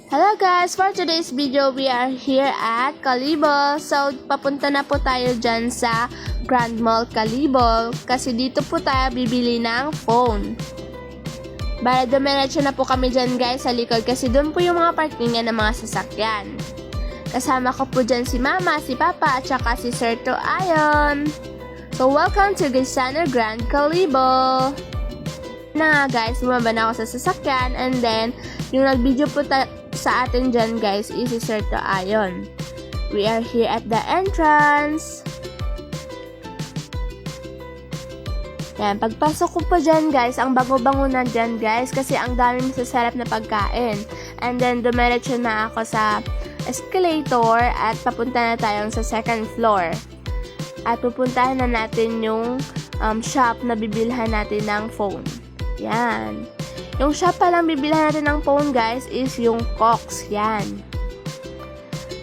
Hello guys! For today's video, we are here at Kalibo. So, papunta na po tayo dyan sa Grand Mall Kalibo kasi dito po tayo bibili ng phone. Bale, dumiretso na po kami dyan guys sa likod kasi doon po yung mga parkingan ng mga sasakyan. Kasama ko po dyan si Mama, si Papa, at saka si Sir To Ayon. So, welcome to Gisano Grand Kalibo! Na nga guys, bumaba na ako sa sasakyan and then yung nag-video po sa atin dyan guys is si Sir To Ayon. We are here at the entrance. Yan, pagpasok ko po dyan guys, ang bango-bango na dyan guys kasi ang daming masasarap na pagkain. And then dumiretso na ako sa escalator at papunta na tayo sa second floor. At pupuntahan na natin yung shop na bibilhan natin ng phone. Yan. Yung shop pa lang bibilhan natin ng phone guys is yung Cox. Yan.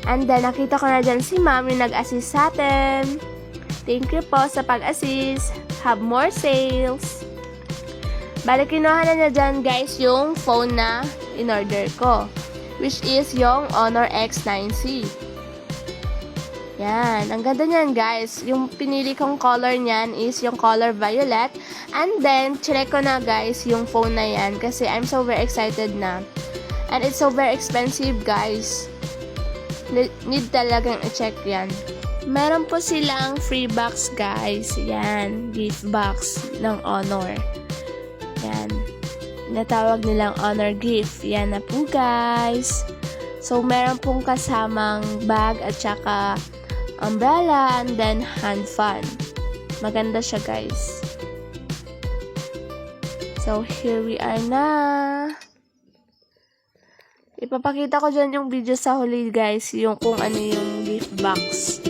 And then nakita ko na dyan si Ma'am yung nag-assist sa atin. Thank you po sa pag-assist. Have more sales. Bale, kinuha na niya dyan guys yung phone na in-order ko. Which is yung Honor X9C. Yan. Ang ganda niyan guys. Yung pinili kong color niyan is yung color violet. And then, check ko na guys yung phone na yan kasi I'm so very excited na. And it's so very expensive guys. Need talagang i-check yan. Meron po silang free box guys. Yan. Gift box ng Honor. Yan. Natawag nilang Honor gift. Yan na po guys. So, meron pong kasamang bag at saka umbrella and then hand fan. Maganda siya guys. So, here we are na. Ipapakita ko dyan yung video sa huli guys, yung kung ano yung gift box.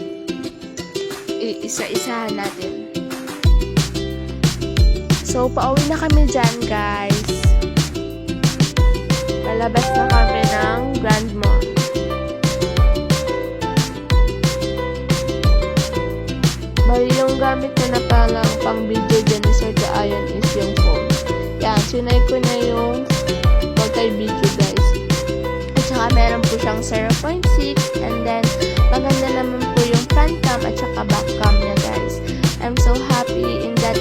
Isa-isahan natin. So, pauwi na kami dyan guys. Palabas na kami ng Grand Mall. Bali, yung gamit ko na palang pang video dyan ni Sir To Ayon is yung phone. Yan, sinay ko na yung multi-video guys. At saka meron po siyang 0.6 and then maganda naman po yung front cam at saka back cam niya guys. I'm so happy in that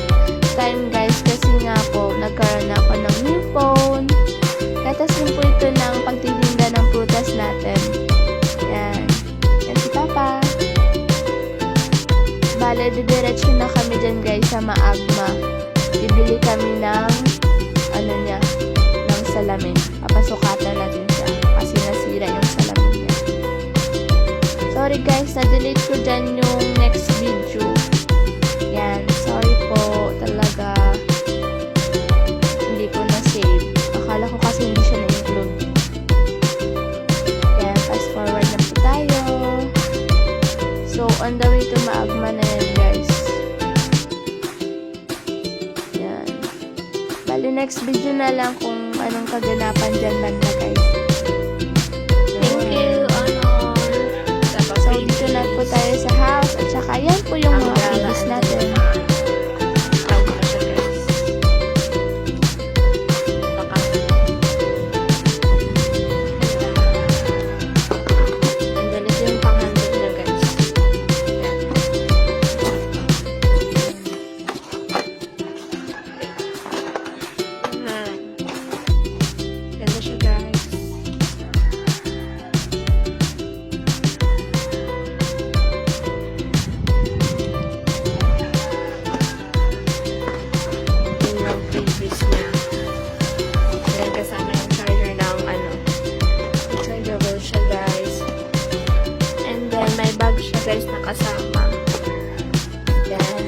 time guys kasi nga po nagkaroon ako ng new phone. Katas din po ito ng pagtitinda ng prutas natin. Yan. Yan si Papa. Bale, didiretso na kami dyan guys sa Maagma. Bibili kami ng ng salamin. Papasukatan natin siya kasi nasira yung salamin niya. Sorry guys, na-delete ko dyan yung next video. Yan, sorry po talaga. Hindi ko na-save. Akala ko kasi hindi siya na-include. Yan, fast forward na po tayo. So, on the way to Maagma na yan guys. Yan. Bali, next video na lang kung anong kaganapan dyan banda guys. Thank you, Honor. So, dito na po tayo sa house. At saka yan po yung mga videos natin. Guys, nakasama. Yan.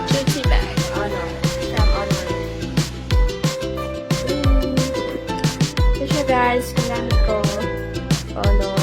Chuchi bag. Honor. From Honor. Ito siya guys. Kailangan ko. Honor.